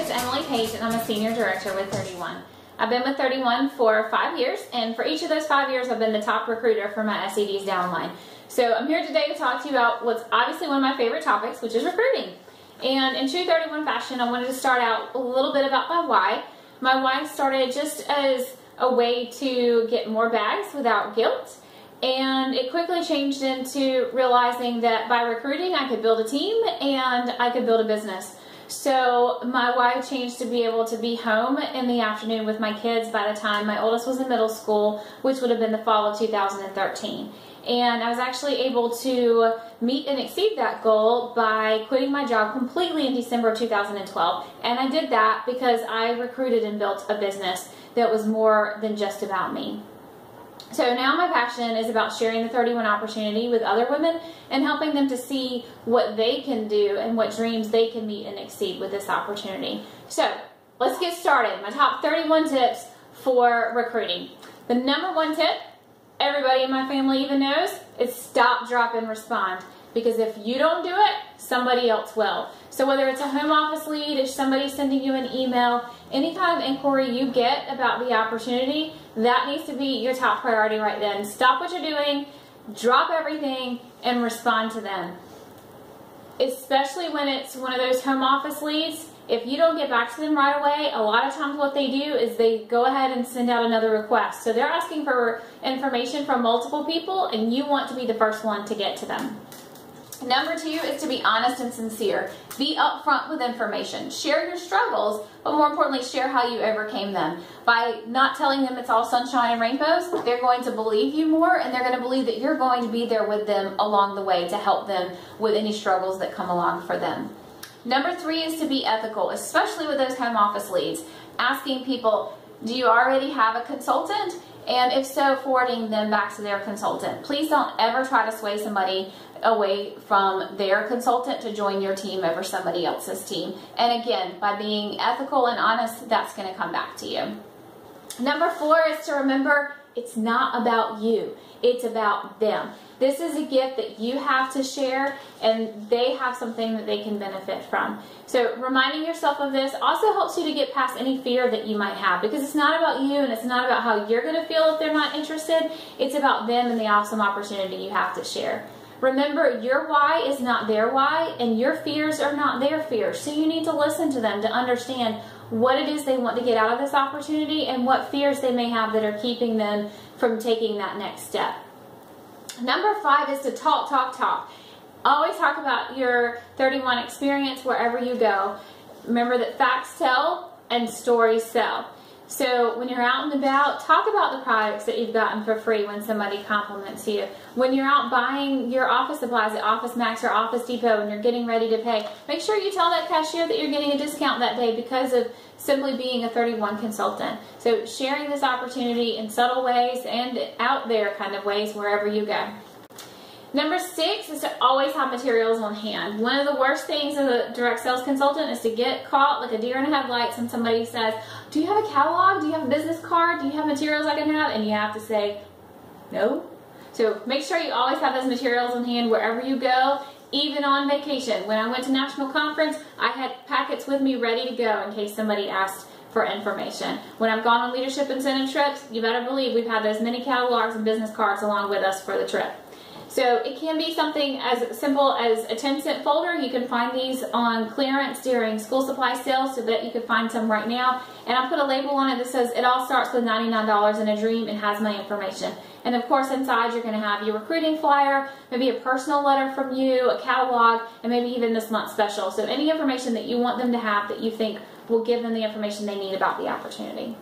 is Emily Page, and I'm a Senior Director with 31. I've been with 31 for 5 years, and for each of those 5 years, I've been the top recruiter for my SED's downline. So I'm here today to talk to you about what's obviously one of my favorite topics, which is recruiting. And in true 31 fashion, I wanted to start out a little bit about my why. My why started just as a way to get more bags without guilt. And it quickly changed into realizing that by recruiting, I could build a team and I could build a business. So my why changed to be able to be home in the afternoon with my kids by the time my oldest was in middle school, which would have been the fall of 2013. And I was actually able to meet and exceed that goal by quitting my job completely in December of 2012. And I did that because I recruited and built a business that was more than just about me. So now my passion is about sharing the 31 opportunity with other women and helping them to see what they can do and what dreams they can meet and exceed with this opportunity. So let's get started. My top 31 tips for recruiting. The number one tip, everybody in my family even knows, is stop, drop, and respond. Because if you don't do it, somebody else will. So whether it's a home office lead, if somebody's sending you an email, any kind of inquiry you get about the opportunity, that needs to be your top priority right then. Stop what you're doing, drop everything, and respond to them. Especially when it's one of those home office leads, if you don't get back to them right away, a lot of times what they do is they go ahead and send out another request. So they're asking for information from multiple people, and you want to be the first one to get to them. Number two is to be honest and sincere. Be upfront with information. Share your struggles, but more importantly, share how you overcame them. By not telling them it's all sunshine and rainbows, they're going to believe you more, and they're going to believe that you're going to be there with them along the way to help them with any struggles that come along for them. Number three is to be ethical, especially with those home office leads. Asking people, do you already have a consultant? And if so, forwarding them back to their consultant. Please don't ever try to sway somebody away from their consultant to join your team over somebody else's team. And again, by being ethical and honest, that's going to come back to you. Number four is to remember it's not about you. It's about them. This is a gift that you have to share, and they have something that they can benefit from. So reminding yourself of this also helps you to get past any fear that you might have, because it's not about you and it's not about how you're going to feel if they're not interested. It's about them and the awesome opportunity you have to share. Remember, your why is not their why, and your fears are not their fears. So you need to listen to them to understand what it is they want to get out of this opportunity and what fears they may have that are keeping them from taking that next step. Number five is to talk, talk, talk. Always talk about your 31 experience wherever you go. Remember that facts tell and stories sell. So when you're out and about, talk about the products that you've gotten for free when somebody compliments you. When you're out buying your office supplies at Office Max or Office Depot and you're getting ready to pay, make sure you tell that cashier that you're getting a discount that day because of simply being a 31 consultant. So sharing this opportunity in subtle ways and out there kind of ways wherever you go. Number six is to always have materials on hand. One of the worst things as a direct sales consultant is to get caught like a deer in the headlights when somebody says, do you have a catalog? Do you have a business card? Do you have materials I can have? And you have to say, no. So make sure you always have those materials on hand wherever you go, even on vacation. When I went to National Conference, I had packets with me ready to go in case somebody asked for information. When I've gone on leadership incentive trips, you better believe we've had those many catalogs and business cards along with us for the trip. So it can be something as simple as a 10-cent folder. You can find these on clearance during school supply sales, so that you can find some right now. And I put a label on it that says it all starts with $99 and a dream and has my information. And of course inside you're going to have your recruiting flyer, maybe a personal letter from you, a catalog, and maybe even this month's special. So any information that you want them to have that you think will give them the information they need about the opportunity.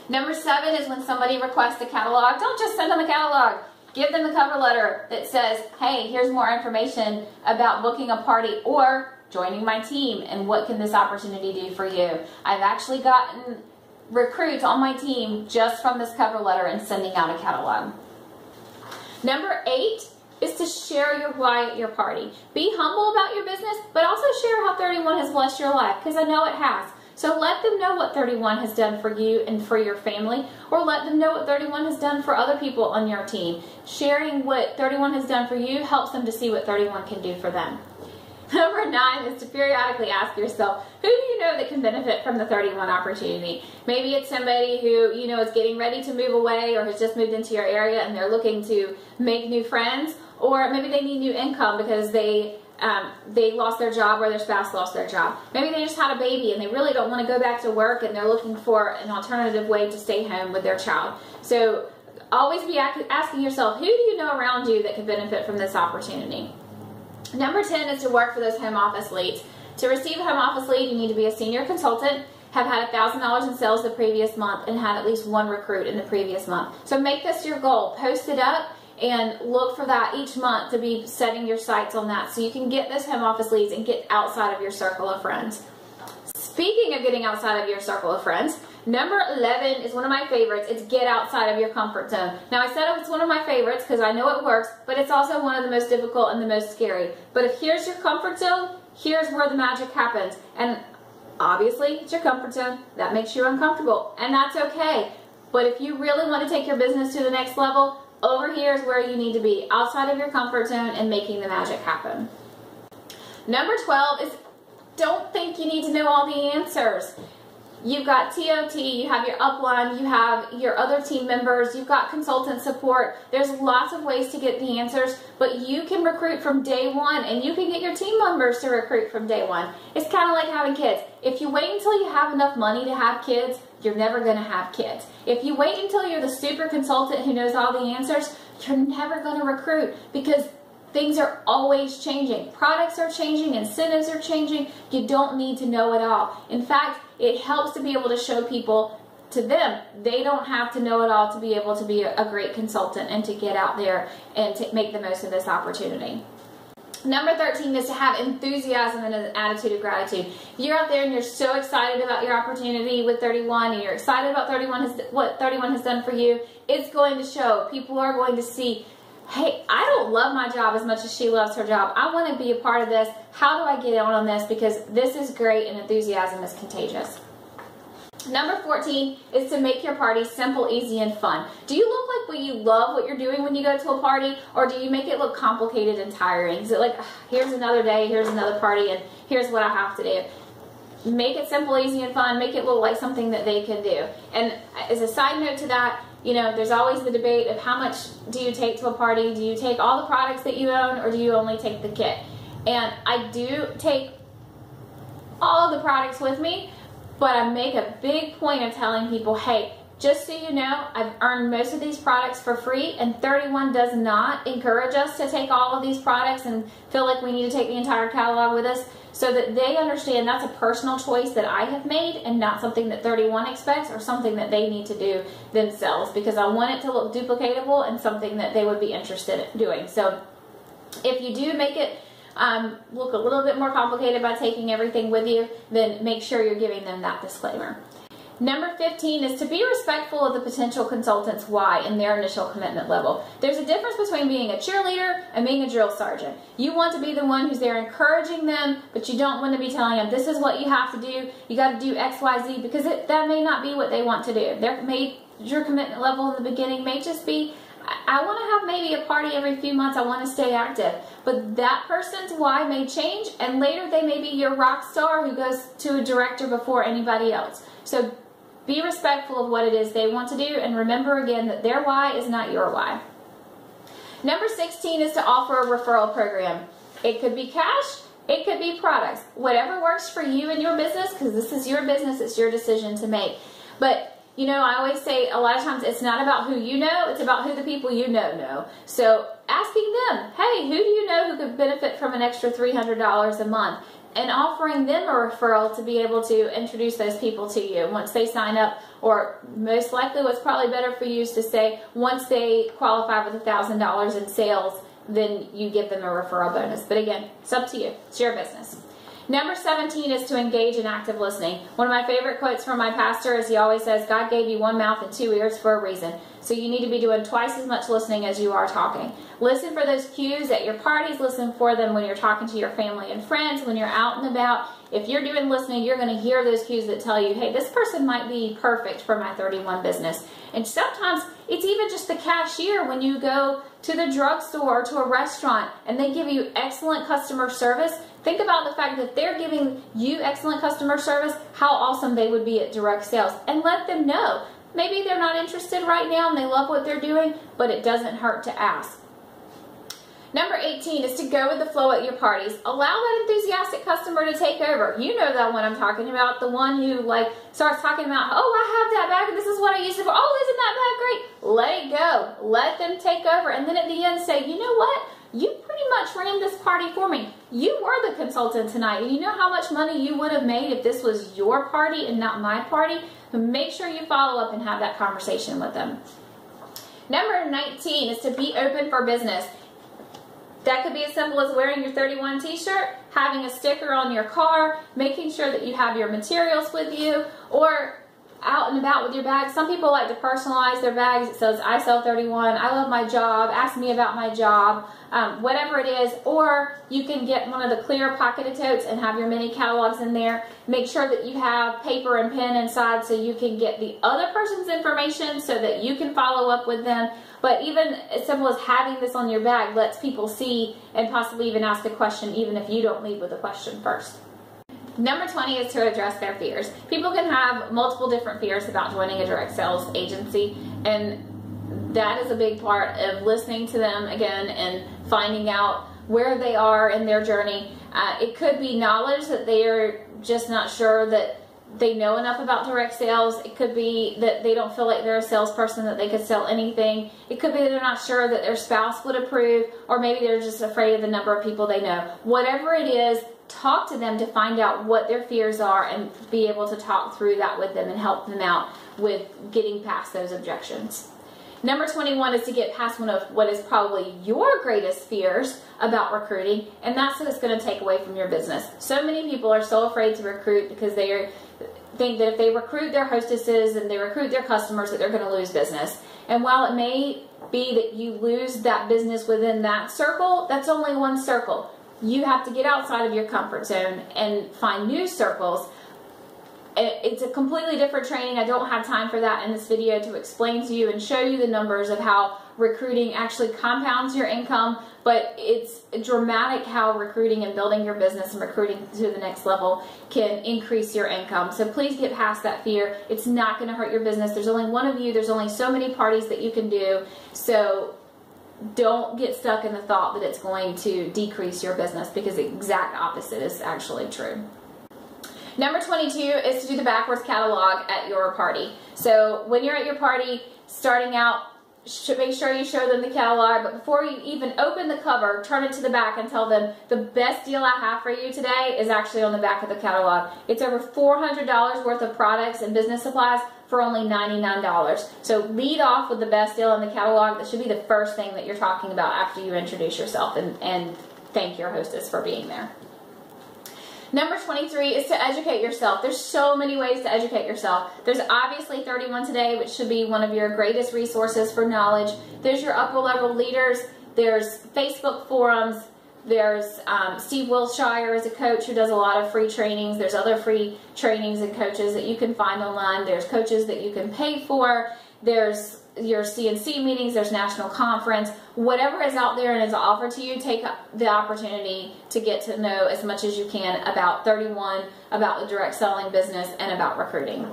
Number seven is when somebody requests a catalog, don't just send them a catalog. Give them the cover letter that says, hey, here's more information about booking a party or joining my team and what can this opportunity do for you. I've actually gotten recruits on my team just from this cover letter and sending out a catalog. Number eight is to share your why at your party. Be humble about your business, but also share how 31 has blessed your life, because I know it has. So let them know what 31 has done for you and for your family, or let them know what 31 has done for other people on your team. Sharing what 31 has done for you helps them to see what 31 can do for them. Number 9 is to periodically ask yourself, who do you know that can benefit from the 31 opportunity? Maybe it's somebody who you know is getting ready to move away or has just moved into your area and they're looking to make new friends, or maybe they need new income because they lost their job or their spouse lost their job. Maybe they just had a baby and they really don't want to go back to work and they're looking for an alternative way to stay home with their child. So always be asking yourself, who do you know around you that could benefit from this opportunity? Number 10 is to work for those home office leads. To receive a home office lead, you need to be a senior consultant, have had $1,000 in sales the previous month, and had at least one recruit in the previous month. So make this your goal. Post it up and look for that each month to be setting your sights on that so you can get those home office leads and get outside of your circle of friends. Speaking of getting outside of your circle of friends, number 11 is one of my favorites. It's get outside of your comfort zone. Now, I said it's one of my favorites because I know it works, but it's also one of the most difficult and the most scary. But if here's your comfort zone, here's where the magic happens. And obviously, it's your comfort zone. That makes you uncomfortable, and that's okay. But if you really want to take your business to the next level, over here is where you need to be, outside of your comfort zone and making the magic happen. Number 12 is don't think you need to know all the answers. You've got TOT, you have your upline, you have your other team members, you've got consultant support. There's lots of ways to get the answers, but you can recruit from day one and you can get your team members to recruit from day one. It's kind of like having kids. If you wait until you have enough money to have kids, you're never going to have kids. If you wait until you're the super consultant who knows all the answers, you're never going to recruit because things are always changing. Products are changing, incentives are changing. You don't need to know it all. In fact, it helps to be able to show people to them. They don't have to know it all to be able to be a great consultant and to get out there and to make the most of this opportunity. Number 13 is to have enthusiasm and an attitude of gratitude. You're out there and you're so excited about your opportunity with 31 and you're excited about what 31 has done for you. It's going to show. People are going to see, hey, I don't love my job as much as she loves her job. I want to be a part of this. How do I get on this? Because this is great and enthusiasm is contagious. Number 14 is to make your party simple, easy, and fun. Do you look like you love what you're doing when you go to a party, or do you make it look complicated and tiring? Is it like, here's another day, here's another party, and here's what I have to do? Make it simple, easy, and fun. Make it look like something that they can do. And as a side note to that, you know, there's always the debate of how much do you take to a party? Do you take all the products that you own, or do you only take the kit? And I do take all of the products with me, but I make a big point of telling people, hey, just so you know, I've earned most of these products for free, and 31 does not encourage us to take all of these products and feel like we need to take the entire catalog with us, so that they understand that's a personal choice that I have made and not something that 31 expects or something that they need to do themselves, because I want it to look duplicatable and something that they would be interested in doing. So if you do make it look a little bit more complicated by taking everything with you, then make sure you're giving them that disclaimer. Number 15 is to be respectful of the potential consultant's why and their initial commitment level. There's a difference between being a cheerleader and being a drill sergeant. You want to be the one who's there encouraging them, but you don't want to be telling them, this is what you have to do, you got to do X, Y, Z, because that may not be what they want to do. Your commitment level in the beginning may just be, I want to have maybe a party every few months, I want to stay active. But that person's why may change, and later they may be your rock star who goes to a director before anybody else. So be respectful of what it is they want to do, and remember again that their why is not your why. Number 16 is to offer a referral program. It could be cash, it could be products. Whatever works for you and your business, because this is your business, it's your decision to make. But you know, I always say a lot of times it's not about who you know, it's about who the people you know. So asking them, hey, who do you know who could benefit from an extra $300 a month? And offering them a referral to be able to introduce those people to you once they sign up, or most likely what's probably better for you is to say once they qualify with $1,000 in sales, then you give them a referral bonus. But again, it's up to you. It's your business. Number 17 is to engage in active listening. One of my favorite quotes from my pastor is he always says, God gave you one mouth and two ears for a reason. So you need to be doing twice as much listening as you are talking. Listen for those cues at your parties. Listen for them when you're talking to your family and friends, when you're out and about. If you're doing listening, you're going to hear those cues that tell you, hey, this person might be perfect for my 31 business. And sometimes it's even just the cashier when you go to the drugstore or to a restaurant and they give you excellent customer service. Think about the fact that they're giving you excellent customer service, how awesome they would be at direct sales. And let them know. Maybe they're not interested right now and they love what they're doing, but it doesn't hurt to ask. Number 18 is to go with the flow at your parties. Allow that enthusiastic customer to take over. You know that one I'm talking about, the one who like starts talking about, oh, I have that bag and this is what I used it for. Oh, isn't that bag great? Let it go. Let them take over. And then at the end say, you know what? You pretty much ran this party for me. You were the consultant tonight. And you know how much money you would have made if this was your party and not my party? Make sure you follow up and have that conversation with them. Number 19 is to be open for business. That could be as simple as wearing your 31 t-shirt, having a sticker on your car, making sure that you have your materials with you, or out and about with your bag. Some people like to personalize their bags. It says, I sell 31, I love my job, ask me about my job, whatever it is. Or you can get one of the clear pocketed totes and have your mini catalogs in there. Make sure that you have paper and pen inside so you can get the other person's information so that you can follow up with them. But even as simple as having this on your bag lets people see and possibly even ask a question even if you don't lead with a question first. Number 20 is to address their fears. People can have multiple different fears about joining a direct sales agency, and that is a big part of listening to them again and finding out where they are in their journey. It could be knowledge that they are just not sure that they know enough about direct sales. It could be that they don't feel like they're a salesperson, that they could sell anything. It could be that they're not sure that their spouse would approve, or maybe they're just afraid of the number of people they know. Whatever it is, talk to them to find out what their fears are and be able to talk through that with them and help them out with getting past those objections. Number 21 is to get past one of what is probably your greatest fears about recruiting, and that's what it's going to take away from your business. So many people are so afraid to recruit because they think that if they recruit their hostesses and they recruit their customers that they're going to lose business. And while it may be that you lose that business within that circle, that's only one circle. You have to get outside of your comfort zone and find new circles. It's a completely different training. I don't have time for that in this video to explain to you and show you the numbers of how recruiting actually compounds your income, but it's dramatic how recruiting and building your business and recruiting to the next level can increase your income. So please get past that fear. It's not going to hurt your business. There's only one of you. There's only so many parties that you can do. So don't get stuck in the thought that it's going to decrease your business, because the exact opposite is actually true. Number 22 is to do the backwards catalog at your party. So when you're at your party, starting out, make sure you show them the catalog, but before you even open the cover, turn it to the back and tell them the best deal I have for you today is actually on the back of the catalog. It's over $400 worth of products and business supplies for only $99. So lead off with the best deal in the catalog. That should be the first thing that you're talking about after you introduce yourself and thank your hostess for being there. Number 23 is to educate yourself. There's so many ways to educate yourself. There's obviously 31 Today, which should be one of your greatest resources for knowledge. There's your upper level leaders. There's Facebook forums. There's Steve Wilshire is a coach who does a lot of free trainings. There's other free trainings and coaches that you can find online. There's coaches that you can pay for. There's your CNC meetings, there's national conference. Whatever is out there and is offered to you, take the opportunity to get to know as much as you can about 31, about the direct selling business, and about recruiting.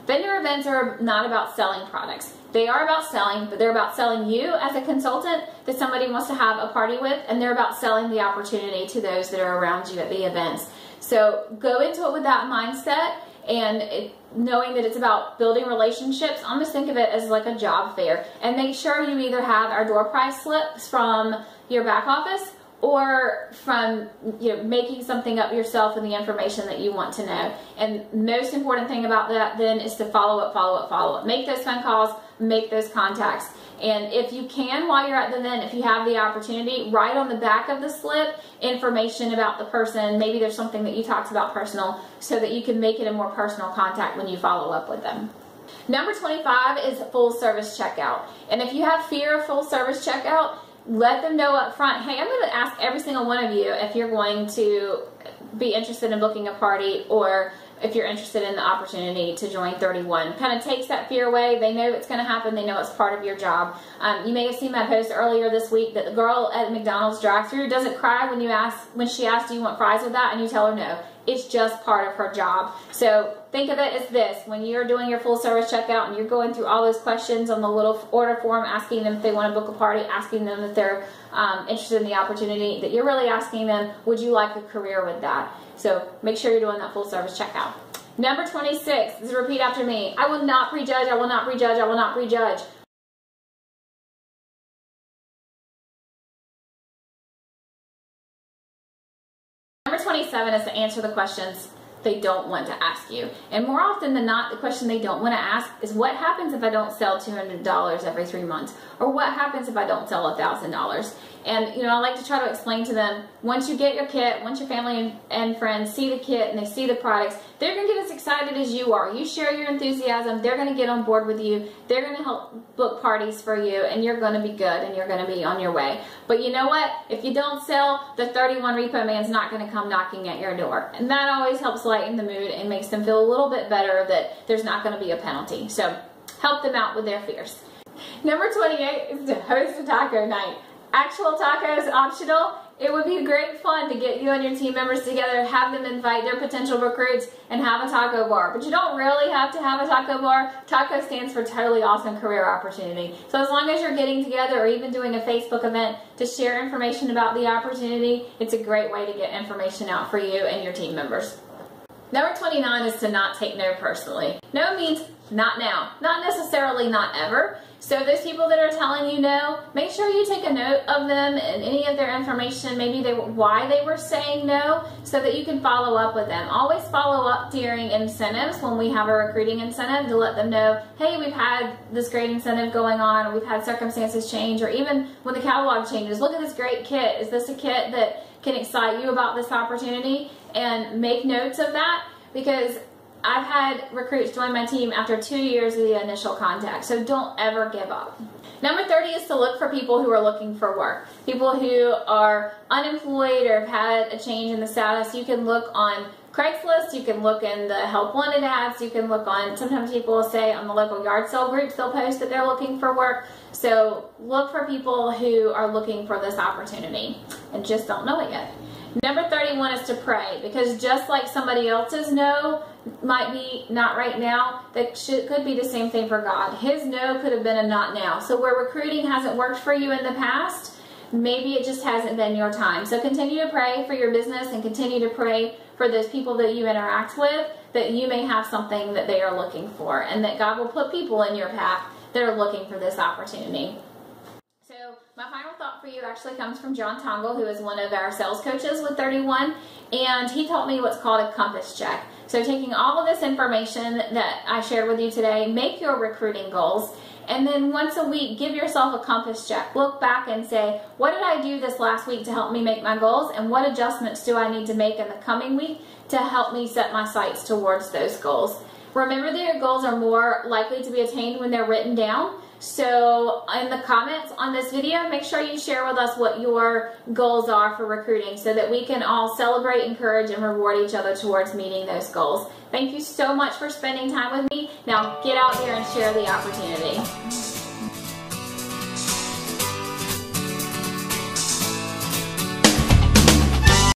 Vendor events are not about selling products. They are about selling, but they're about selling you as a consultant that somebody wants to have a party with, and they're about selling the opportunity to those that are around you at the events. So go into it with that mindset, and knowing that it's about building relationships. Almost think of it as like a job fair, and make sure you either have our door prize slips from your back office or from making something up yourself and the information that you want to know. And most important thing about that then is to follow up. Make those phone calls, make those contacts. And if you can, while you're at the event, if you have the opportunity, write on the back of the slip information about the person. Maybe there's something that you talked about personal, so that you can make it a more personal contact when you follow up with them. Number 25 is full service checkout. And if you have fear of full service checkout, let them know up front, hey, I'm going to ask every single one of you if you're going to be interested in booking a party, or if you're interested in the opportunity to join 31. Kind of takes that fear away. They know it's going to happen. They know it's part of your job. You may have seen my post earlier this week that the girl at McDonald's drive-thru doesn't cry when she asks, do you want fries with that? And you tell her no. It's just part of her job. So think of it as this: when you're doing your full service checkout and you're going through all those questions on the little order form, asking them if they want to book a party, asking them if they're interested in the opportunity, that you're really asking them, would you like a career with that? So make sure you're doing that full service checkout. Number 26 is repeat after me. I will not prejudge, I will not prejudge, I will not prejudge. Number 27 is to answer the questions they don't want to ask you. And more often than not, the question they don't want to ask is, what happens if I don't sell $200 every 3 months? Or what happens if I don't sell $1,000? And, you know, I like to try to explain to them, once you get your kit, once your family and friends see the kit and they see the products, they're going to get as excited as you are. You share your enthusiasm, they're going to get on board with you, they're going to help book parties for you, and you're going to be good and you're going to be on your way. But you know what? If you don't sell, the 31 Repo Man's not going to come knocking at your door. And that always helps lighten the mood and makes them feel a little bit better that there's not going to be a penalty. So help them out with their fears. Number 28 is to host a taco night. Actual tacos optional. It would be great fun to get you and your team members together, have them invite their potential recruits, and have a taco bar. But you don't really have to have a taco bar. Taco stands for totally awesome career opportunity. So as long as you're getting together or even doing a Facebook event to share information about the opportunity, it's a great way to get information out for you and your team members. Number 29 is to not take no personally. No means not now, not necessarily not ever. So those people that are telling you no, make sure you take a note of them and any of their information, maybe why they were saying no, so that you can follow up with them. Always follow up during incentives when we have a recruiting incentive to let them know, hey, we've had this great incentive going on, or we've had circumstances change, or even when the catalog changes, look at this great kit. Is this a kit that can excite you about this opportunity? And make notes of that, because I've had recruits join my team after 2 years of the initial contact, so don't ever give up. Number 30 is to look for people who are looking for work. People who are unemployed or have had a change in the status. You can look on Craigslist, you can look in the Help Wanted ads, you can look on, sometimes people will say on the local yard sale groups, they'll post that they're looking for work. So look for people who are looking for this opportunity and just don't know it yet. Number 31 is to pray, because just like somebody else's no might be not right now, that could be the same thing for God. His no could have been a not now. So where recruiting hasn't worked for you in the past, maybe it just hasn't been your time. So continue to pray for your business and continue to pray for those people that you interact with, that you may have something that they are looking for, and that God will put people in your path that are looking for this opportunity. So my final thought for you actually comes from John Tongle, who is one of our sales coaches with 31, and he taught me what's called a compass check. So taking all of this information that I shared with you today, make your recruiting goals, and then once a week, give yourself a compass check. Look back and say, what did I do this last week to help me make my goals, and what adjustments do I need to make in the coming week to help me set my sights towards those goals? Remember that your goals are more likely to be attained when they're written down. So in the comments on this video, make sure you share with us what your goals are for recruiting, so that we can all celebrate, encourage, and reward each other towards meeting those goals. Thank you so much for spending time with me. Now get out there and share the opportunity.